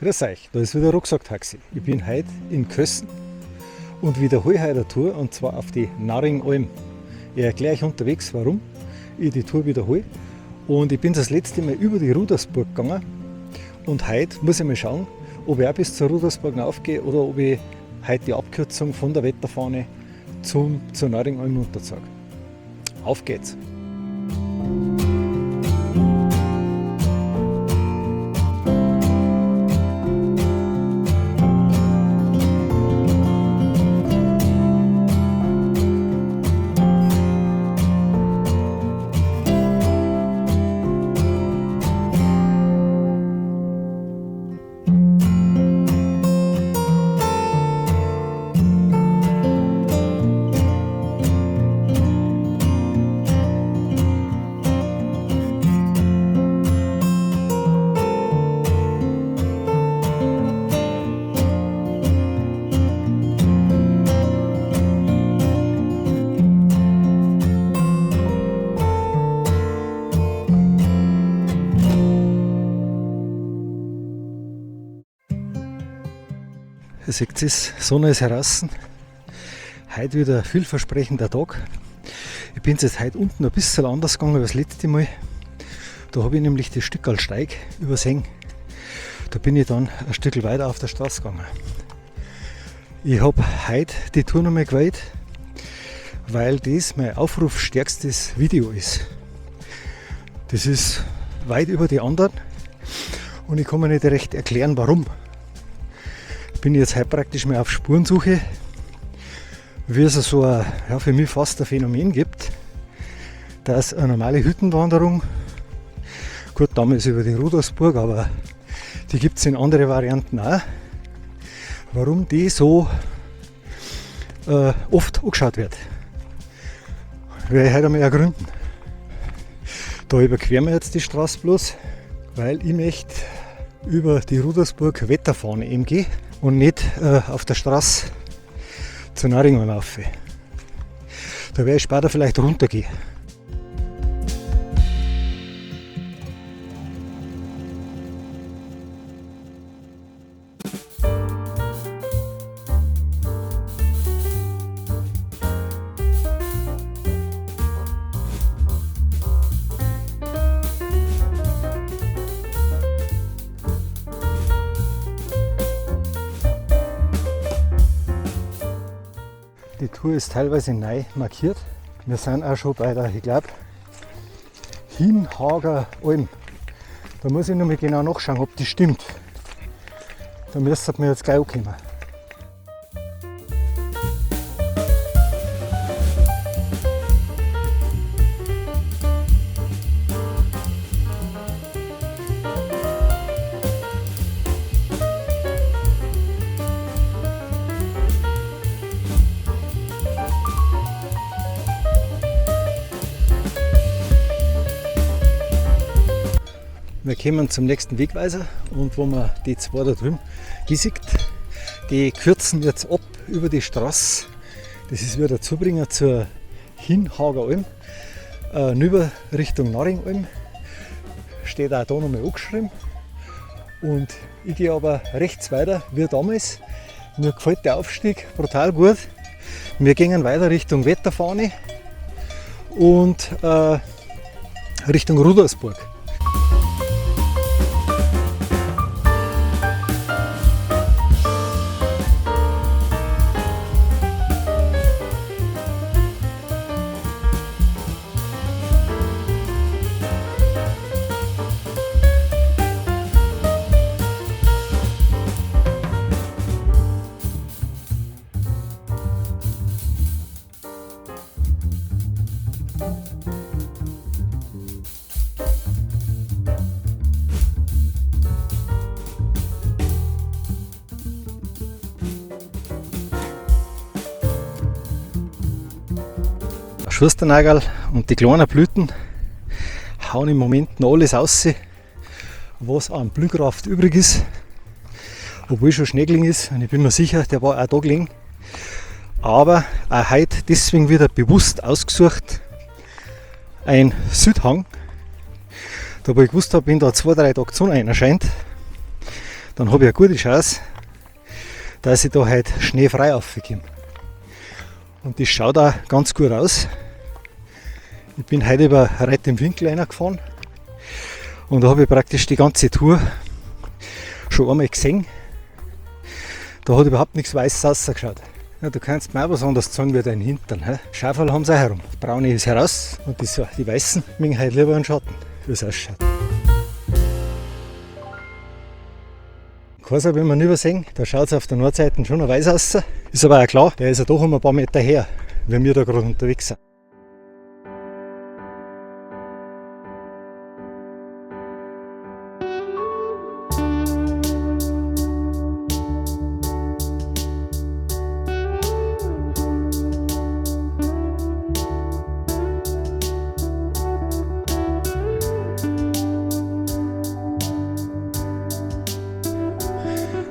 Grüß euch, da ist wieder Rucksacktaxi. Ich bin heute in Kössen und wiederhole heute eine Tour, und zwar auf die Naringalm. Ich erkläre euch unterwegs, warum ich die Tour wiederhole. Und ich bin das letzte Mal über die Rudersburg gegangen und heute muss ich mal schauen, ob ich auch bis zur Rudersburg aufgehe oder ob ich heute die Abkürzung von der Wetterfahne zur Naringalm runterziehe. Auf geht's! Ihr seht es, die Sonne ist heraus. Heute wieder ein vielversprechender Tag. Ich bin jetzt heute unten ein bisschen anders gegangen als das letzte Mal. Da habe ich nämlich das Stückalsteig übersehen. Da bin ich dann ein Stück weiter auf der Straße gegangen. Ich habe heute die Tour nochmal gewählt, weil das mein aufrufstärkstes Video ist. Das ist weit über die anderen und ich kann mir nicht recht erklären, warum. Ich bin jetzt heute praktisch mal auf Spurensuche, wie es so ein, ja, für mich fast ein Phänomen gibt, dass eine normale Hüttenwanderung, gut, damals über die Rudersburg, aber die gibt es in andere Varianten auch, warum die so oft angeschaut wird. Werde ich heute einmal ergründen. Da überqueren wir jetzt die Straße bloß, weil ich möchte über die Rudersburg Wetterfahne eben gehen und nicht auf der Straße zur Naringalm rauf. Da werde ich später vielleicht runtergehen. Die Tour ist teilweise neu markiert. Wir sind auch schon bei der, ich glaube, Hinhager Alm. Da muss ich noch mal genau nachschauen, ob die stimmt. Da müsste mir jetzt gleich ankommen. Wir kommen zum nächsten Wegweiser und wo man die zwei da drüben sieht, die kürzen jetzt ab über die Straße. Das ist wieder der Zubringer zur Hinhager Alm. Rüber Richtung Naringalm steht auch da nochmal angeschrieben. Und ich gehe aber rechts weiter wie damals. Mir gefällt der Aufstieg brutal gut. Wir gehen weiter Richtung Wetterfahne und Richtung Rudersburg. Schusternagel und die kleinen Blüten hauen im Moment noch alles raus, was an Blühkraft übrig ist. Obwohl schon Schnee gelegen ist, und ich bin mir sicher, der war auch da gelegen. Aber auch heute deswegen wieder bewusst ausgesucht ein Südhang. Da wo ich gewusst habe, wenn da 2-3 Tage die Sonne erscheint, dann habe ich eine gute Chance, dass ich da heute schneefrei aufkomme. Und das schaut auch ganz gut aus. Ich bin heute über Reit im Winkel reingefahren und da habe ich praktisch die ganze Tour schon einmal gesehen. Da hat überhaupt nichts Weißes rausgeschaut. Ja, du kannst mir auch was anderes sagen wie dein Hintern. He? Schaufel haben sie auch herum. Das Braune ist heraus und die Weißen mögen heute lieber einen Schatten, wie es ausschaut. Kaiser, wenn wir ihn übersehen, da schaut es auf der Nordseite schon noch weiß aus. Ist aber auch klar, der ist ja doch ein paar Meter her, wenn wir da gerade unterwegs sind.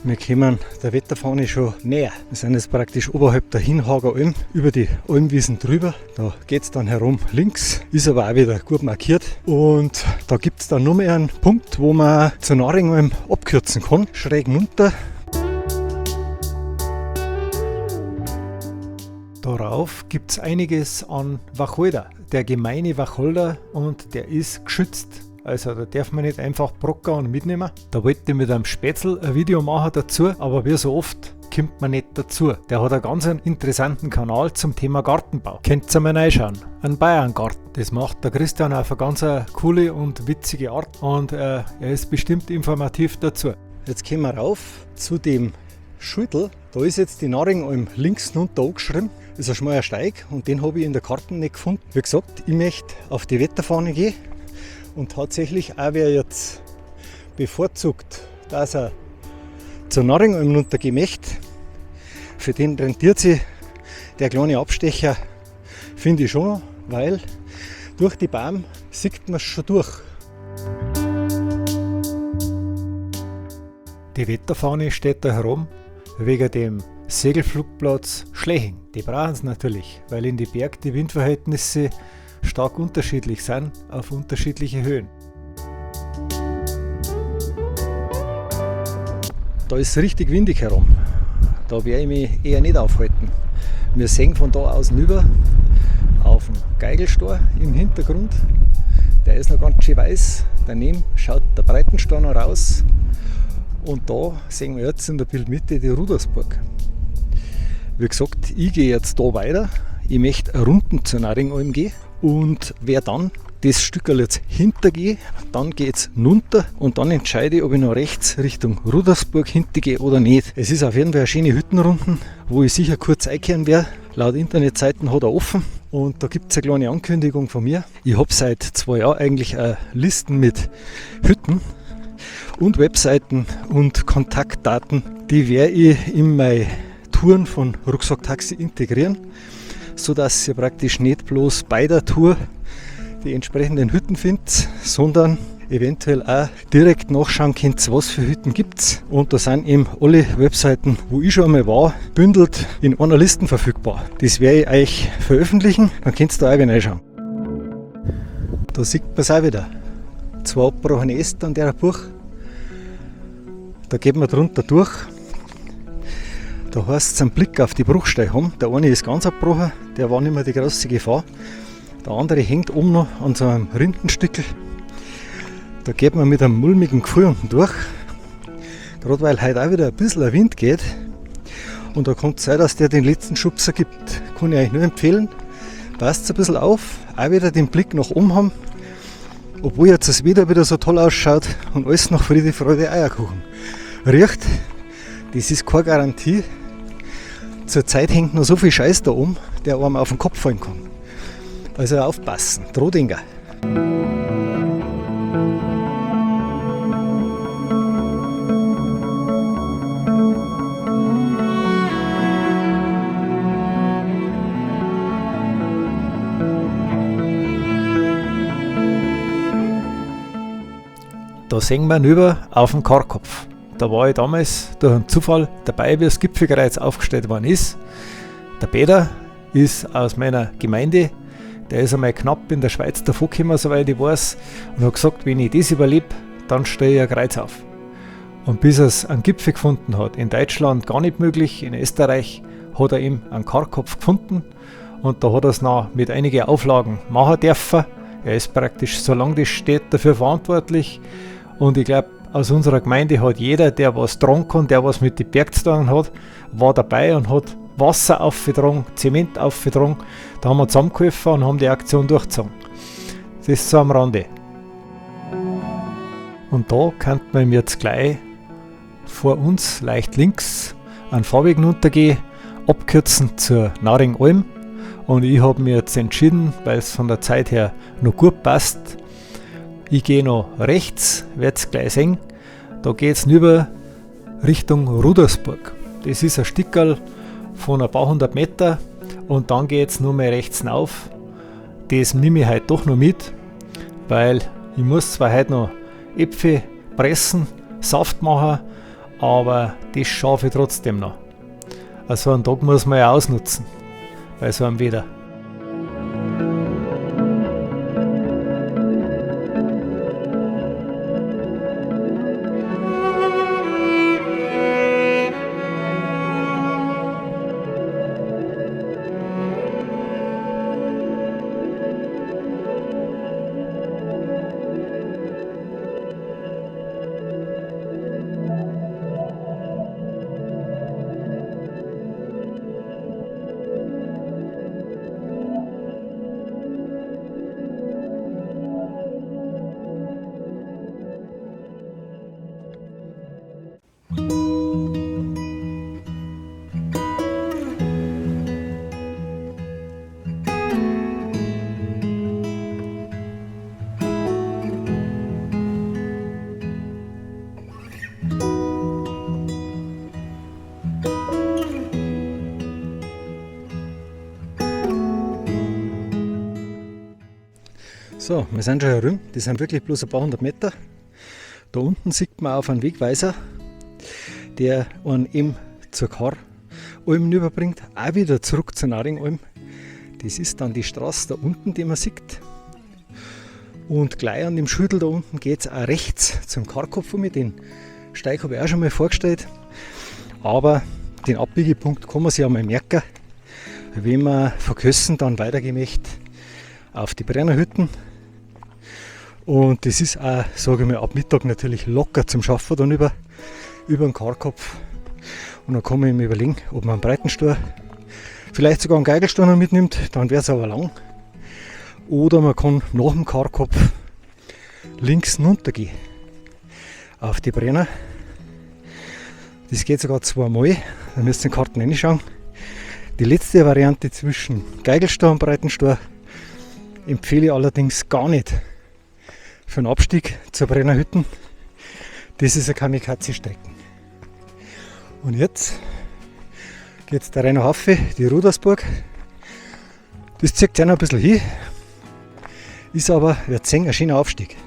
Wir kommen der Wetterfahne schon näher. Wir sind jetzt praktisch oberhalb der Hinhager Alm, über die Almwiesen drüber. Da geht es dann herum links, ist aber auch wieder gut markiert. Und da gibt es dann noch mehr einen Punkt, wo man zur Naringalm abkürzen kann, schräg runter. Darauf gibt es einiges an Wacholder. Der gemeine Wacholder, und der ist geschützt. Also da darf man nicht einfach brocken und mitnehmen. Da wollte ich mit einem Spätzl ein Video machen dazu, aber wie so oft kommt man nicht dazu. Der hat einen ganz interessanten Kanal zum Thema Gartenbau. Könnt ihr mal reinschauen. Ein Bayerngarten. Das macht der Christian auf eine ganz coole und witzige Art und er ist bestimmt informativ dazu. Jetzt kommen wir rauf zu dem Schüttel. Da ist jetzt die Naringalm links unten angeschrieben. Das ist ein schmaler Steig und den habe ich in der Karte nicht gefunden. Wie gesagt, ich möchte auf die Wetterfahne gehen. Und tatsächlich auch wer jetzt bevorzugt, dass er zur Naringalm runtergehen möchte, für den rentiert sich der kleine Abstecher, finde ich schon, weil durch die Baum sieht man es schon durch. Die Wetterfahne steht da herum wegen dem Segelflugplatz Schleching. Die brauchen es natürlich, weil in die Berg die Windverhältnisse stark unterschiedlich sind auf unterschiedliche Höhen. Da ist es richtig windig herum. Da werde ich mich eher nicht aufhalten. Wir sehen von da außen über auf den Geigelstor im Hintergrund. Der ist noch ganz schön weiß. Daneben schaut der Breitenstor noch raus. Und da sehen wir jetzt in der Bildmitte die Rudersburg. Wie gesagt, ich gehe jetzt da weiter. Ich möchte runden zur Naringalm gehen. Und wer dann das Stückerl jetzt hintergehe, dann geht es runter und dann entscheide ich, ob ich noch rechts Richtung Rudersburg hintergehe oder nicht. Es ist auf jeden Fall eine schöne Hüttenrunden, wo ich sicher kurz einkehren werde. Laut Internetseiten hat er offen und da gibt es eine kleine Ankündigung von mir. Ich habe seit 2 Jahren eigentlich Listen mit Hütten und Webseiten und Kontaktdaten. Die werde ich in meine Touren von Rucksacktaxi integrieren, sodass ihr praktisch nicht bloß bei der Tour die entsprechenden Hütten findet, sondern eventuell auch direkt nachschauen könnt, was für Hütten gibt es. Und da sind eben alle Webseiten, wo ich schon einmal war, bündelt in einer Liste verfügbar. Das werde ich euch veröffentlichen, dann könnt ihr da auch wieder reinschauen. Da sieht man es auch wieder. 2 abgebrochene Äste an der Buch. Da geht man drunter durch. Da heißt es einen Blick auf die Bruchsteine haben. Der eine ist ganz abgebrochen, der war nicht mehr die große Gefahr. Der andere hängt oben noch an so einem Rindenstückel. Da geht man mit einem mulmigen Gefühl unten durch. Gerade weil heute auch wieder ein bisschen ein Wind geht. Und da kann es sein, dass der den letzten Schubser gibt. Kann ich euch nur empfehlen. Passt ein bisschen auf, auch wieder den Blick nach oben haben. Obwohl jetzt das Wetter wieder so toll ausschaut und alles nach Friede, Freude, Eierkuchen riecht. Das ist keine Garantie. Zurzeit hängt noch so viel Scheiß da oben, der einem auf den Kopf fallen kann. Also aufpassen, Trodinger. Da sehen wir rüber auf den Karkopf. Da war ich damals durch einen Zufall dabei, wie das Gipfelkreuz aufgestellt worden ist. Der Peter ist aus meiner Gemeinde, der ist einmal knapp in der Schweiz davon gekommen, soweit ich weiß, und hat gesagt, wenn ich das überlebe, dann stelle ich ein Kreuz auf. Und bis er einen Gipfel gefunden hat, in Deutschland gar nicht möglich, in Österreich hat er eben einen Karkopf gefunden und da hat er es noch mit einigen Auflagen machen dürfen. Er ist praktisch, solange das steht, dafür verantwortlich. Und ich glaube, aus unserer Gemeinde hat jeder, der was tragen kann, der was mit den Berg zu tun hat, war dabei und hat Wasser aufgetragen, Zement aufgetragen. Da haben wir zusammengeholfen und haben die Aktion durchgezogen. Das ist so am Rande. Und da könnte man jetzt gleich vor uns leicht links einen Fahrweg runtergehen, abkürzen zur Naringalm. Und ich habe mir jetzt entschieden, weil es von der Zeit her noch gut passt, ich gehe noch rechts, werdet ihr gleich sehen, da geht es rüber Richtung Rudersburg. Das ist ein Stickerl von ein paar hundert Meter und dann geht es nur mehr rechts rauf. Das nehme ich heute doch noch mit, weil ich muss zwar heute noch Äpfel pressen, Saft machen, aber das schaffe ich trotzdem noch. Also einen Tag muss man ja ausnutzen bei so einem Wetter. So, wir sind schon herum, das sind wirklich bloß ein paar hundert Meter. Da unten sieht man auf einen Wegweiser, der einen eben zur Karalm rüberbringt, auch wieder zurück zur Naringalm. Das ist dann die Straße da unten, die man sieht. Und gleich an dem Schüttel da unten geht es auch rechts zum Karkopf mit. Den Steig habe ich auch schon mal vorgestellt. Aber den Abbiegepunkt kann man sich einmal merken, wenn man von Kössen dann weitergehen möchte auf die Brennerhütten. Und das ist auch, sage ich mal, ab Mittag natürlich locker zum Schaffen dann über den Karkopf. Und dann kann man mir überlegen, ob man einen Breitenstor, vielleicht sogar einen Geigelstor noch mitnimmt, dann wäre es aber lang. Oder man kann nach dem Karkopf links runtergehen auf die Brenner. Das geht sogar zweimal, da müsst ihr in die Karten reinschauen. Die letzte Variante zwischen Geigelstor und Breitenstor empfehle ich allerdings gar nicht für einen Abstieg zur Brennerhütten. Das ist eine Kamikaze-Strecken. Und jetzt geht es da rein nach Haffe, die Rudersburg. Das zieht sich noch ein bisschen hin, ist aber, wird sehen, ein schöner Aufstieg.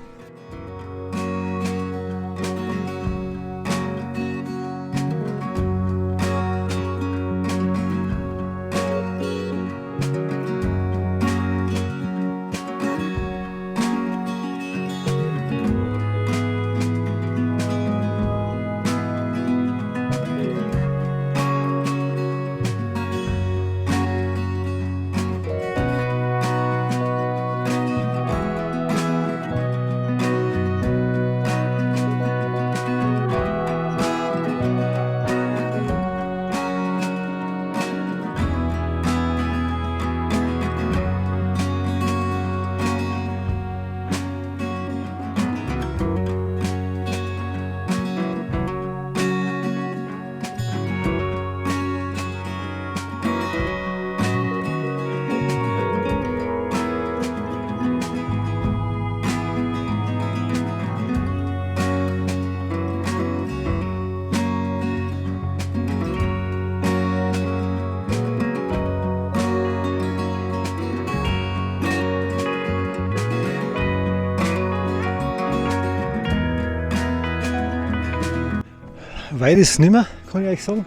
Weit ist es nicht mehr, kann ich euch sagen.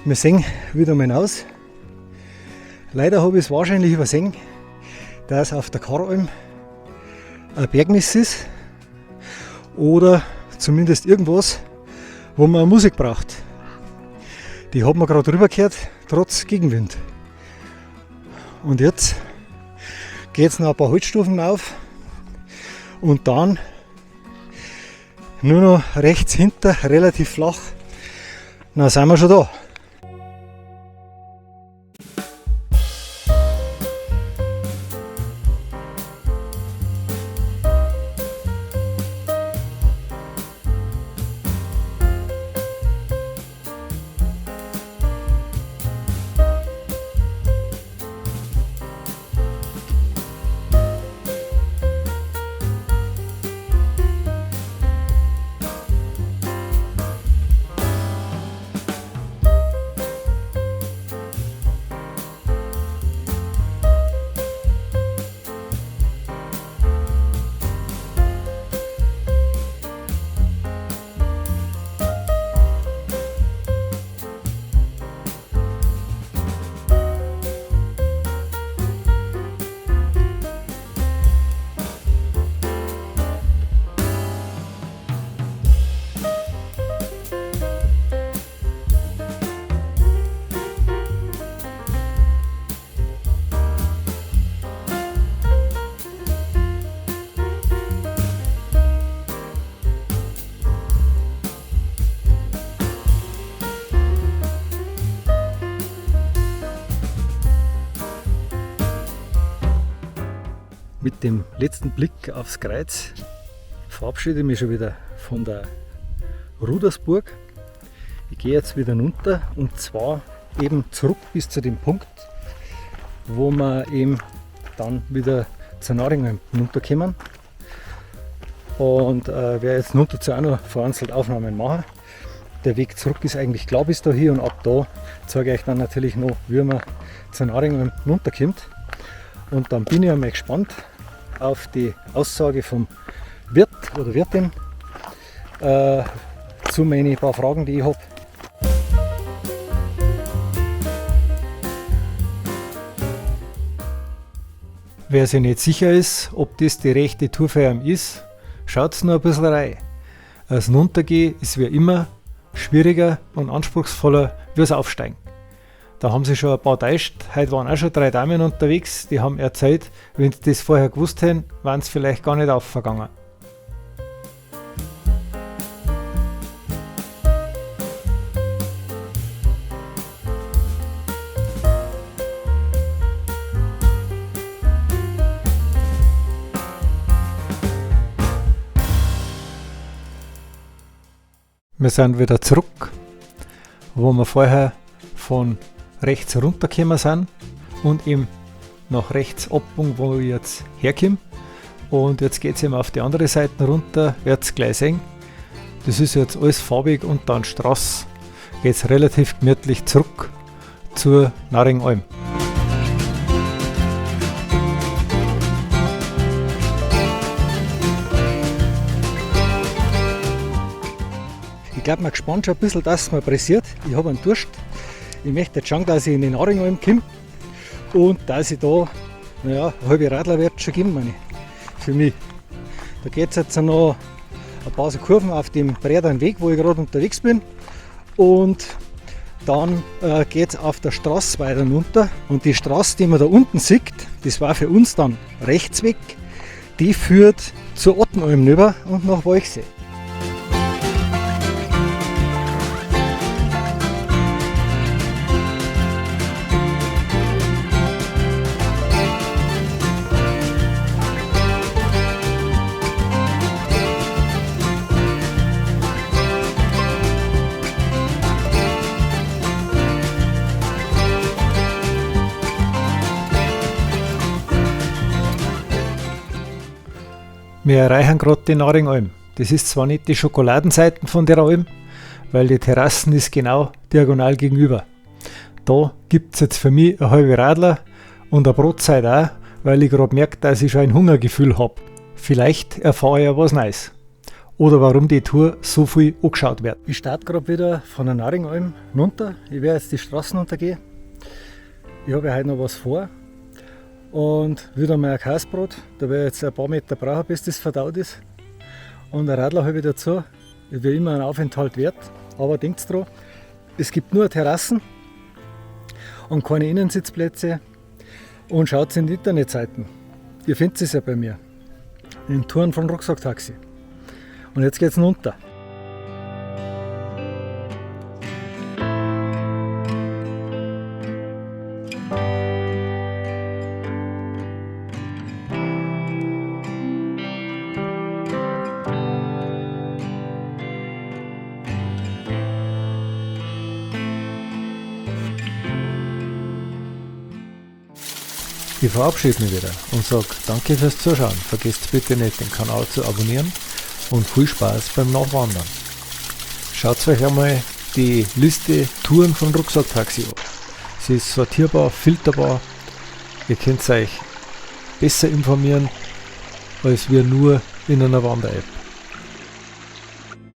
Wir sehen wieder mal aus. Leider habe ich es wahrscheinlich übersehen, dass auf der Karalm ein Bergnis ist. Oder zumindest irgendwas, wo man Musik braucht. Die hat man gerade rübergehört, trotz Gegenwind. Und jetzt geht es noch ein paar Holzstufen auf und dann nur noch rechts hinter, relativ flach. Dann sind wir schon da. Mit dem letzten Blick aufs Kreuz verabschiede ich mich schon wieder von der Rudersburg. Ich gehe jetzt wieder runter und zwar eben zurück bis zu dem Punkt, wo wir eben dann wieder zur Naringen runterkommen. Und werde jetzt runter zu auch noch vereinzelt Aufnahmen machen. Der Weg zurück ist eigentlich klar bis dahin und ab da zeige ich euch dann natürlich noch, wie man zur Naringen runterkommt. Und dann bin ich einmal gespannt auf die Aussage vom Wirt oder Wirtin zu meinen paar Fragen, die ich habe. Wer sich nicht sicher ist, ob das die rechte Tour für ihn ist, schaut nur ein bisschen rein. Das Runtergehen ist wie immer schwieriger und anspruchsvoller wie das Aufsteigen. Da haben sie schon ein paar täuscht. Heute waren auch schon 3 Damen unterwegs, die haben erzählt, wenn sie das vorher gewusst hätten, waren sie vielleicht gar nicht aufgegangen. Wir sind wieder zurück, wo wir vorher von rechts runtergekommen sind und eben nach rechts abgebogen, wo ich jetzt herkomme. Und jetzt geht es eben auf die andere Seite runter, werdet ihr gleich sehen. Das ist jetzt alles farbig und dann Straße. Geht es relativ gemütlich zurück zur Naringalm. Ich glaube, man gespannt schon ein bisschen, dass es mir pressiert. Ich habe einen Durst. Ich möchte jetzt schauen, dass ich in den Naringalm komme und dass ich da, naja, eine halbe Radler wird es schon geben, meine ich, für mich. Da geht es jetzt noch ein paar so Kurven auf dem breiteren Weg, wo ich gerade unterwegs bin. Und dann geht es auf der Straße weiter runter. Und die Straße, die man da unten sieht, das war für uns dann rechts weg, die führt zur Ottenalm rüber und nach Walchsee. Wir erreichen gerade die Naringalm. Das ist zwar nicht die Schokoladenseiten von der Alm, weil die Terrassen ist genau diagonal gegenüber. Da gibt es jetzt für mich eine halbe Radler und eine Brotzeit auch, weil ich gerade merke, dass ich schon ein Hungergefühl habe. Vielleicht erfahre ich ja was Neues. Oder warum die Tour so viel angeschaut wird. Ich starte gerade wieder von der Naringalm runter. Ich werde jetzt die Straßen runtergehen. Ich habe ja heute noch was vor. Und wieder mal ein Käsebrot, da werde ich jetzt ein paar Meter brauchen, bis das verdaut ist. Und ein Radler habe ich dazu. wie immer ein Aufenthalt wert. Aber denkt dran, es gibt nur Terrassen und keine Innensitzplätze. Und schaut in die Internetseiten. Ihr findet es ja bei mir. In Touren von Rucksacktaxi. Und jetzt geht's runter. Ich verabschiede mich wieder und sage danke fürs Zuschauen. Vergesst bitte nicht, den Kanal zu abonnieren und viel Spaß beim Nachwandern. Schaut euch einmal die Liste Touren von Rucksacktaxi an. Sie ist sortierbar, filterbar. Ihr könnt euch besser informieren als wir nur in einer Wander-App.